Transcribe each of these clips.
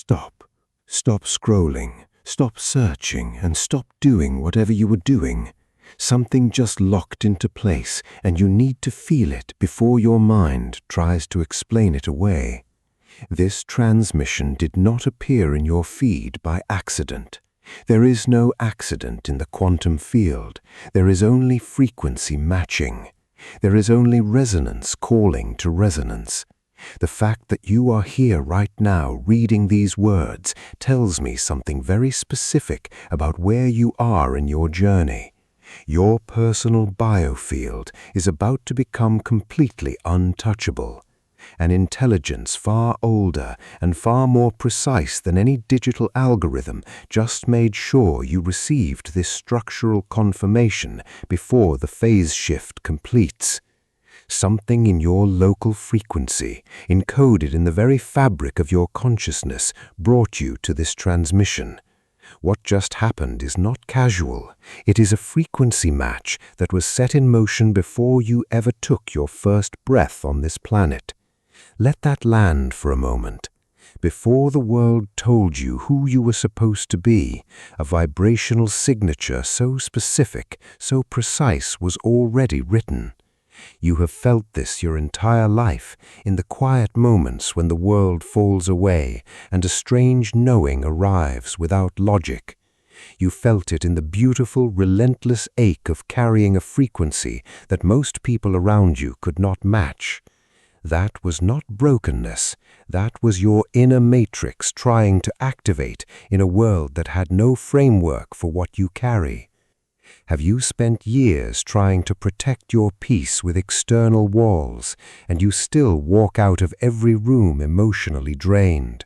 stop. Stop scrolling, stop searching, and stop doing whatever you were doing. Something just locked into place, and you need to feel it before your mind tries to explain it away. This transmission did not appear in your feed by accident. There is no accident in the quantum field. There is only frequency matching. There is only resonance calling to resonance. The fact that you are here right now reading these words tells me something very specific about where you are in your journey. Your personal biofield is about to become completely untouchable. An intelligence far older and far more precise than any digital algorithm just made sure you received this structural confirmation before the phase shift completes. Something in your local frequency, encoded in the very fabric of your consciousness, brought you to this transmission. What just happened is not casual. It is a frequency match that was set in motion before you ever took your first breath on this planet. Let that land for a moment. Before the world told you who you were supposed to be, a vibrational signature so specific, so precise was already written. You have felt this your entire life, in the quiet moments when the world falls away and a strange knowing arrives without logic. You felt it in the beautiful, relentless ache of carrying a frequency that most people around you could not match. That was not brokenness. That was your inner matrix trying to activate in a world that had no framework for what you carry. Have you spent years trying to protect your peace with external walls, and you still walk out of every room emotionally drained?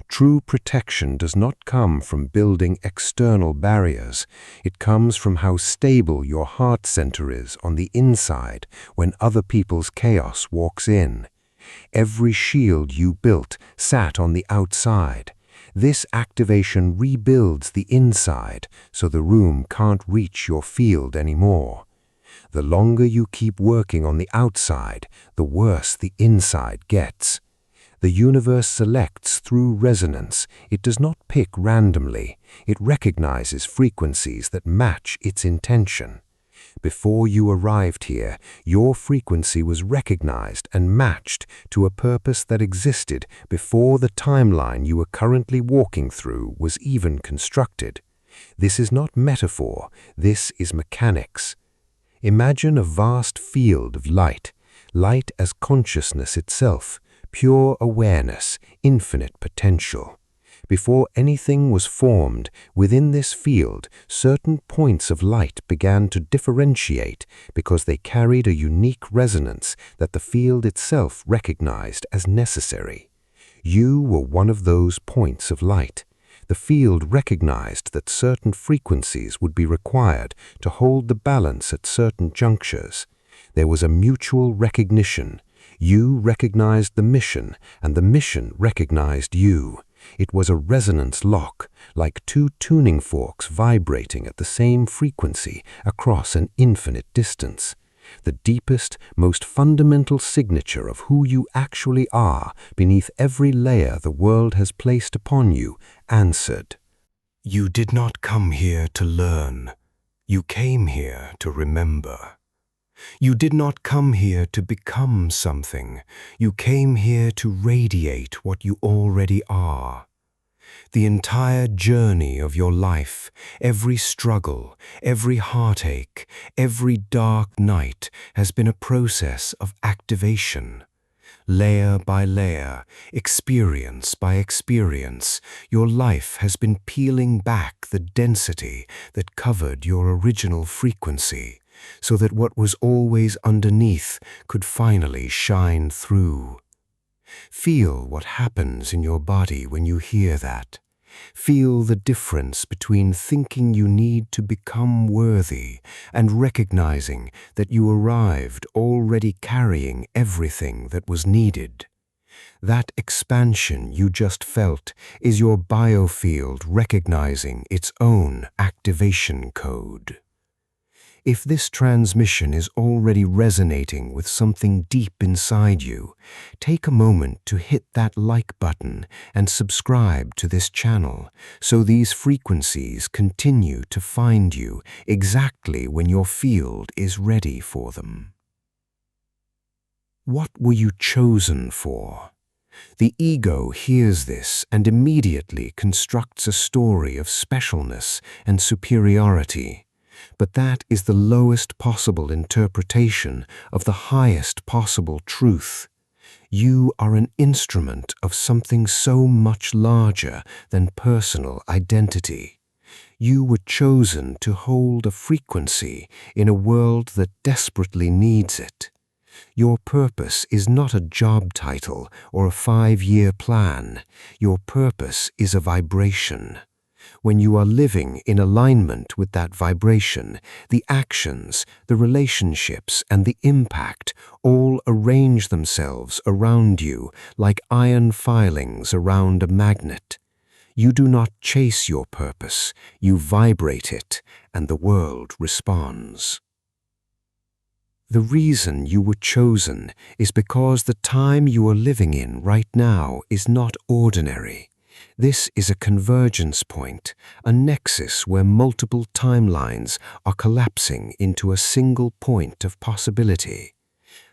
True protection does not come from building external barriers. It comes from how stable your heart center is on the inside when other people's chaos walks in. Every shield you built sat on the outside. This activation rebuilds the inside, so the room can't reach your field anymore. The longer you keep working on the outside, the worse the inside gets. The universe selects through resonance. It does not pick randomly. It recognizes frequencies that match its intention. Before you arrived here, your frequency was recognized and matched to a purpose that existed before the timeline you are currently walking through was even constructed. This is not metaphor, this is mechanics. Imagine a vast field of light, light as consciousness itself, pure awareness, infinite potential. Before anything was formed, within this field, certain points of light began to differentiate because they carried a unique resonance that the field itself recognized as necessary. You were one of those points of light. The field recognized that certain frequencies would be required to hold the balance at certain junctures. There was a mutual recognition. You recognized the mission, and the mission recognized you. It was a resonance lock, like two tuning forks vibrating at the same frequency across an infinite distance. The deepest, most fundamental signature of who you actually are beneath every layer the world has placed upon you answered. You did not come here to learn. You came here to remember. You did not come here to become something. You came here to radiate what you already are. The entire journey of your life, every struggle, every heartache, every dark night has been a process of activation. Layer by layer, experience by experience, your life has been peeling back the density that covered your original frequency, so that what was always underneath could finally shine through. Feel what happens in your body when you hear that. Feel the difference between thinking you need to become worthy and recognizing that you arrived already carrying everything that was needed. That expansion you just felt is your biofield recognizing its own activation code. If this transmission is already resonating with something deep inside you, take a moment to hit that like button and subscribe to this channel so these frequencies continue to find you exactly when your field is ready for them. What were you chosen for? The ego hears this and immediately constructs a story of specialness and superiority. But that is the lowest possible interpretation of the highest possible truth. You are an instrument of something so much larger than personal identity. You were chosen to hold a frequency in a world that desperately needs it. Your purpose is not a job title or a 5-year plan. Your purpose is a vibration. When you are living in alignment with that vibration, the actions, the relationships, and the impact all arrange themselves around you like iron filings around a magnet. You do not chase your purpose, you vibrate it, and the world responds. The reason you were chosen is because the time you are living in right now is not ordinary. This is a convergence point, a nexus where multiple timelines are collapsing into a single point of possibility.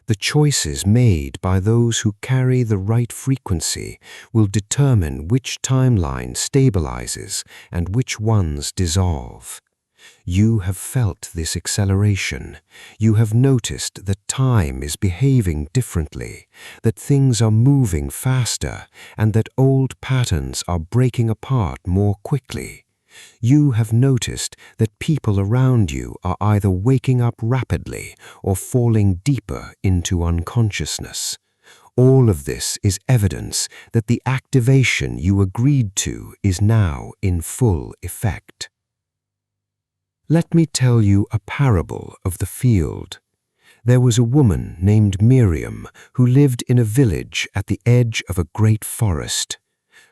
The choices made by those who carry the right frequency will determine which timeline stabilizes and which ones dissolve. You have felt this acceleration. You have noticed that time is behaving differently, that things are moving faster, and that old patterns are breaking apart more quickly. You have noticed that people around you are either waking up rapidly or falling deeper into unconsciousness. All of this is evidence that the activation you agreed to is now in full effect. Let me tell you a parable of the field. There was a woman named Miriam who lived in a village at the edge of a great forest.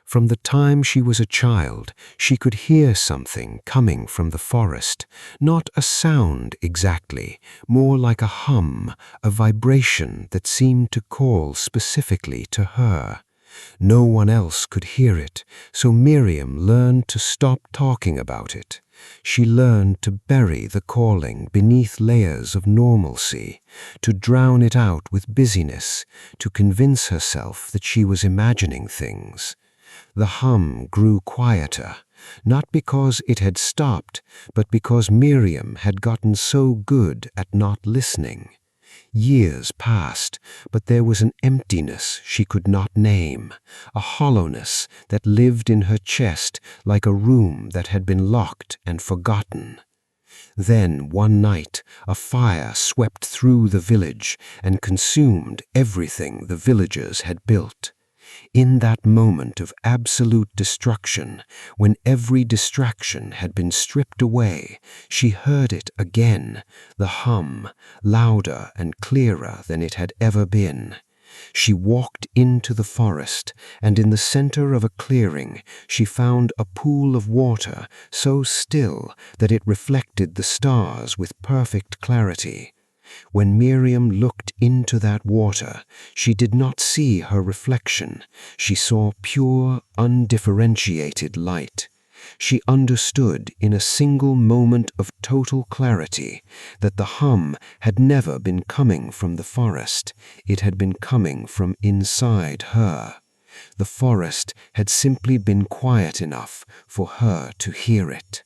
From the time she was a child, she could hear something coming from the forest, not a sound exactly, more like a hum, a vibration that seemed to call specifically to her. No one else could hear it, so Miriam learned to stop talking about it. She learned to bury the calling beneath layers of normalcy, to drown it out with busyness, to convince herself that she was imagining things. The hum grew quieter, not because it had stopped, but because Miriam had gotten so good at not listening. Years passed, but there was an emptiness she could not name, a hollowness that lived in her chest like a room that had been locked and forgotten. Then, one night, a fire swept through the village and consumed everything the villagers had built. In that moment of absolute destruction, when every distraction had been stripped away, she heard it again, the hum, louder and clearer than it had ever been. She walked into the forest, and in the center of a clearing, she found a pool of water so still that it reflected the stars with perfect clarity. When Miriam looked into that water, she did not see her reflection. She saw pure, undifferentiated light. She understood in a single moment of total clarity that the hum had never been coming from the forest. It had been coming from inside her. The forest had simply been quiet enough for her to hear it.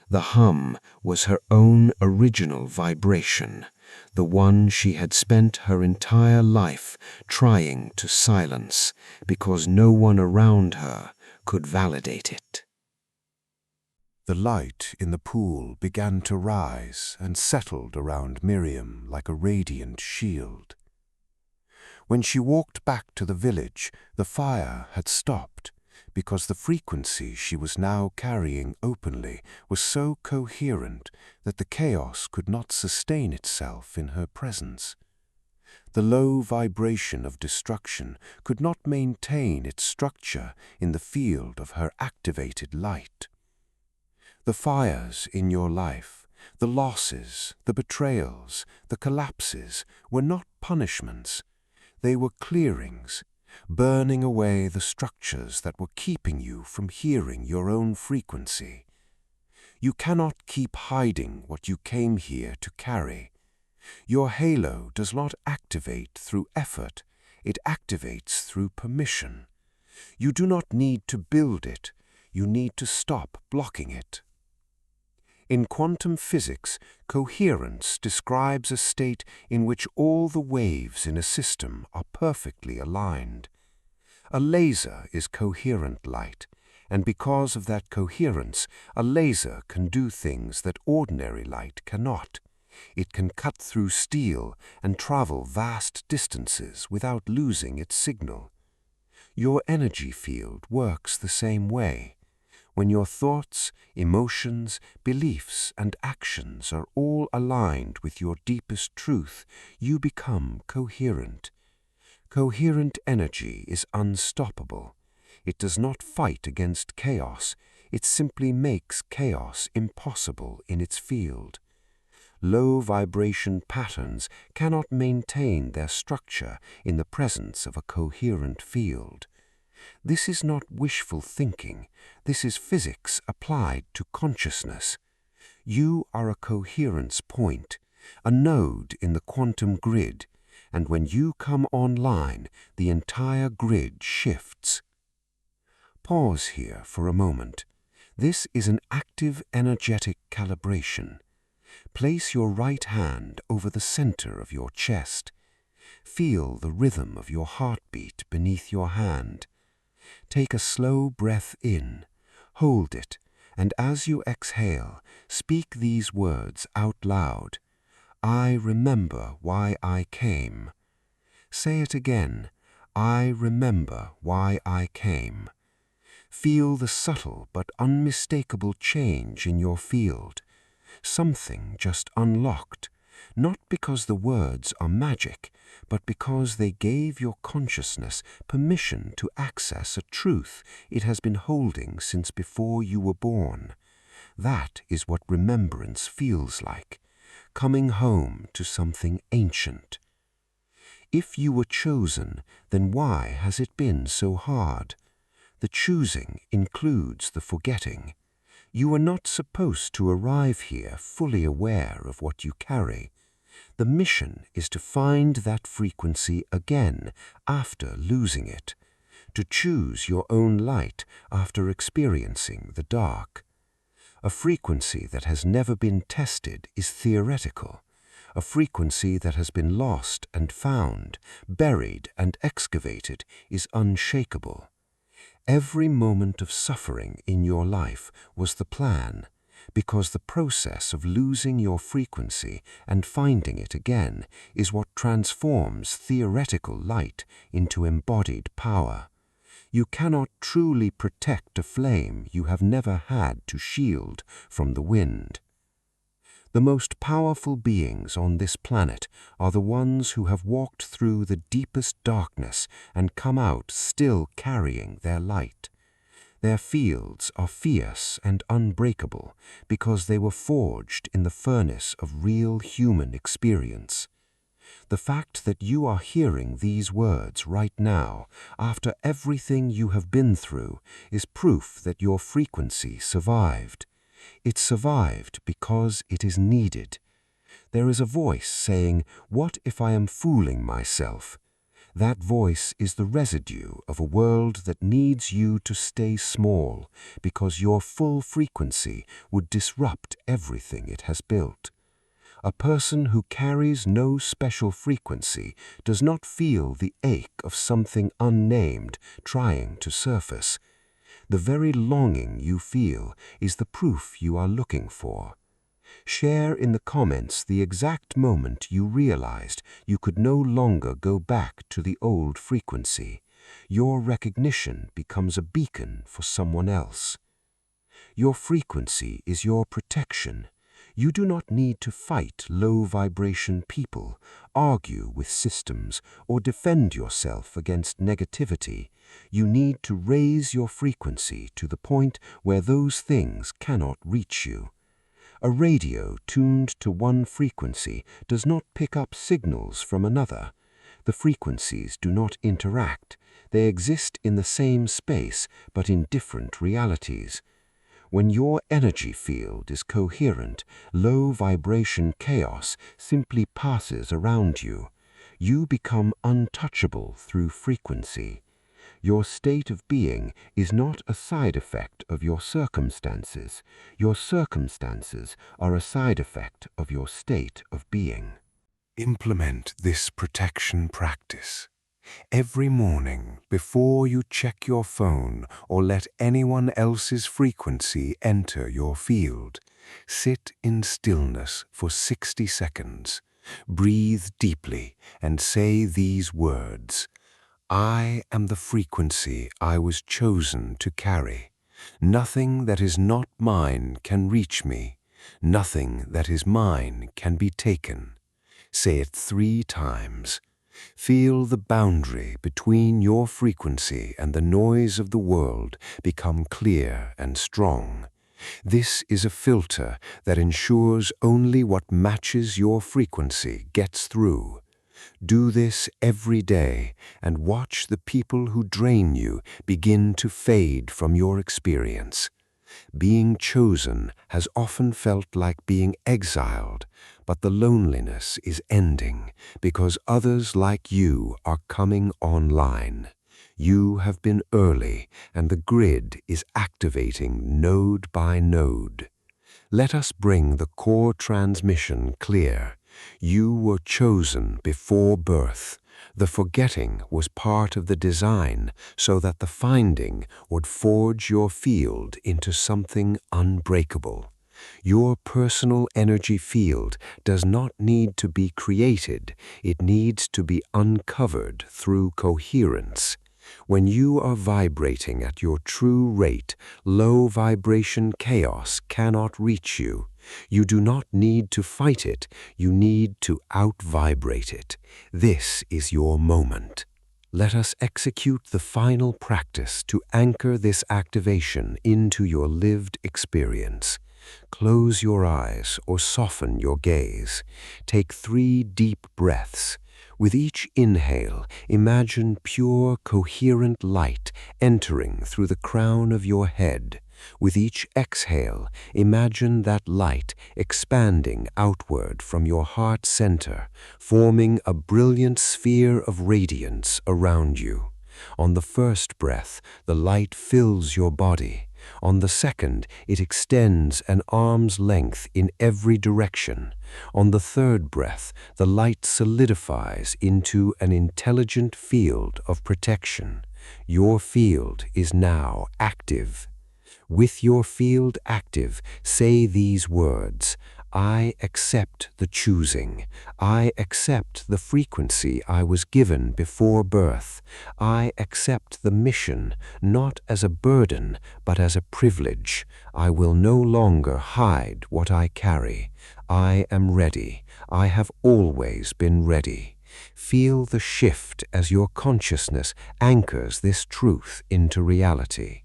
The hum was her own original vibration, the one she had spent her entire life trying to silence because no one around her could validate it. The light in the pool began to rise and settled around Miriam like a radiant shield. When she walked back to the village, the fire had stopped, because the frequency she was now carrying openly was so coherent that the chaos could not sustain itself in her presence. The low vibration of destruction could not maintain its structure in the field of her activated light. The fires in your life, The losses, the betrayals, the collapses were not punishments. They were clearings, burning away the structures that were keeping you from hearing your own frequency. You cannot keep hiding what you came here to carry. Your halo does not activate through effort, it activates through permission. You do not need to build it, you need to stop blocking it. In quantum physics, coherence describes a state in which all the waves in a system are perfectly aligned. A laser is coherent light, and because of that coherence, a laser can do things that ordinary light cannot. It can cut through steel and travel vast distances without losing its signal. Your energy field works the same way. When your thoughts, emotions, beliefs, and actions are all aligned with your deepest truth, you become coherent. Coherent energy is unstoppable. It does not fight against chaos, it simply makes chaos impossible in its field. Low vibration patterns cannot maintain their structure in the presence of a coherent field. This is not wishful thinking, this is physics applied to consciousness. You are a coherence point, a node in the quantum grid, and when you come online, the entire grid shifts. Pause here for a moment. This is an active energetic calibration. Place your right hand over the center of your chest. Feel the rhythm of your heartbeat beneath your hand. Take a slow breath in, hold it, and as you exhale, speak these words out loud. I remember why I came. Say it again. I remember why I came. Feel the subtle but unmistakable change in your field. Something just unlocked, not because the words are magic, but because they gave your consciousness permission to access a truth it has been holding since before you were born. That is what remembrance feels like, coming home to something ancient. If you were chosen, then why has it been so hard? The choosing includes the forgetting. You are not supposed to arrive here fully aware of what you carry. The mission is to find that frequency again after losing it, to choose your own light after experiencing the dark. A frequency that has never been tested is theoretical. A frequency that has been lost and found, buried and excavated is unshakable. Every moment of suffering in your life was the plan, because the process of losing your frequency and finding it again is what transforms theoretical light into embodied power. You cannot truly protect a flame you have never had to shield from the wind. The most powerful beings on this planet are the ones who have walked through the deepest darkness and come out still carrying their light. Their fields are fierce and unbreakable because they were forged in the furnace of real human experience. The fact that you are hearing these words right now, after everything you have been through, is proof that your frequency survived. It survived because it is needed. There is a voice saying, "What if I am fooling myself?" That voice is the residue of a world that needs you to stay small because your full frequency would disrupt everything it has built. A person who carries no special frequency does not feel the ache of something unnamed trying to surface. The very longing you feel is the proof you are looking for. Share in the comments the exact moment you realized you could no longer go back to the old frequency. Your recognition becomes a beacon for someone else. Your frequency is your protection. You do not need to fight low-vibration people, argue with systems, or defend yourself against negativity. You need to raise your frequency to the point where those things cannot reach you. A radio tuned to one frequency does not pick up signals from another. The frequencies do not interact. They exist in the same space, but in different realities. When your energy field is coherent, low vibration chaos simply passes around you. You become untouchable through frequency. Your state of being is not a side effect of your circumstances. Your circumstances are a side effect of your state of being. Implement this protection practice. Every morning, before you check your phone or let anyone else's frequency enter your field, sit in stillness for 60 seconds. Breathe deeply and say these words: I am the frequency I was chosen to carry. Nothing that is not mine can reach me. Nothing that is mine can be taken. Say it 3 times. Feel the boundary between your frequency and the noise of the world become clear and strong. This is a filter that ensures only what matches your frequency gets through. Do this every day and watch the people who drain you begin to fade from your experience. Being chosen has often felt like being exiled, but the loneliness is ending because others like you are coming online. You have been early, and the grid is activating node by node. Let us bring the core transmission clear. You were chosen before birth. The forgetting was part of the design so that the finding would forge your field into something unbreakable. Your personal energy field does not need to be created. It needs to be uncovered through coherence. When you are vibrating at your true rate, low vibration chaos cannot reach you. You do not need to fight it, you need to out-vibrate it. This is your moment. Let us execute the final practice to anchor this activation into your lived experience. Close your eyes or soften your gaze. Take 3 deep breaths. With each inhale, imagine pure, coherent light entering through the crown of your head. With each exhale, imagine that light expanding outward from your heart center, forming a brilliant sphere of radiance around you. On the first breath, the light fills your body. On the second, it extends an arm's length in every direction. On the third breath, the light solidifies into an intelligent field of protection. Your field is now active. With your field active, say these words: I accept the choosing. I accept the frequency I was given before birth. I accept the mission, not as a burden, but as a privilege. I will no longer hide what I carry. I am ready. I have always been ready. Feel the shift as your consciousness anchors this truth into reality.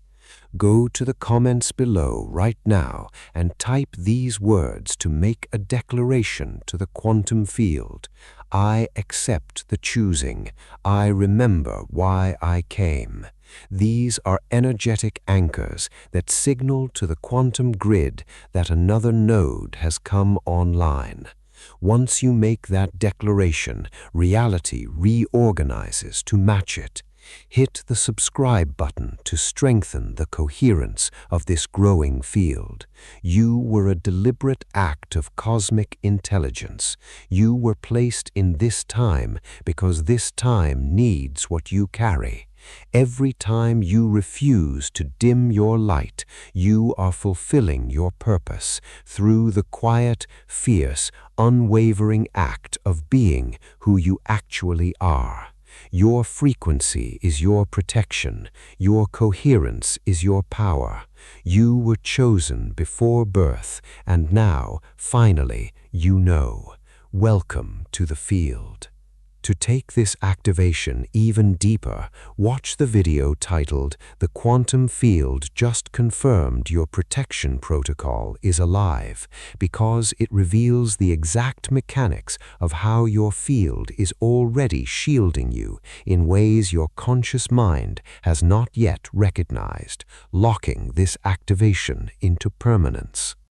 Go to the comments below right now and type these words to make a declaration to the quantum field. I accept the choosing. I remember why I came. These are energetic anchors that signal to the quantum grid that another node has come online. Once you make that declaration, reality reorganizes to match it. Hit the subscribe button to strengthen the coherence of this growing field. You were a deliberate act of cosmic intelligence. You were placed in this time because this time needs what you carry. Every time you refuse to dim your light, you are fulfilling your purpose through the quiet, fierce, unwavering act of being who you actually are. Your frequency is your protection. Your coherence is your power. You were chosen before birth, and now, finally, you know. Welcome to the field. To take this activation even deeper, watch the video titled "The Quantum Field Just Confirmed Your Protection Protocol is Alive," because it reveals the exact mechanics of how your field is already shielding you in ways your conscious mind has not yet recognized, locking this activation into permanence.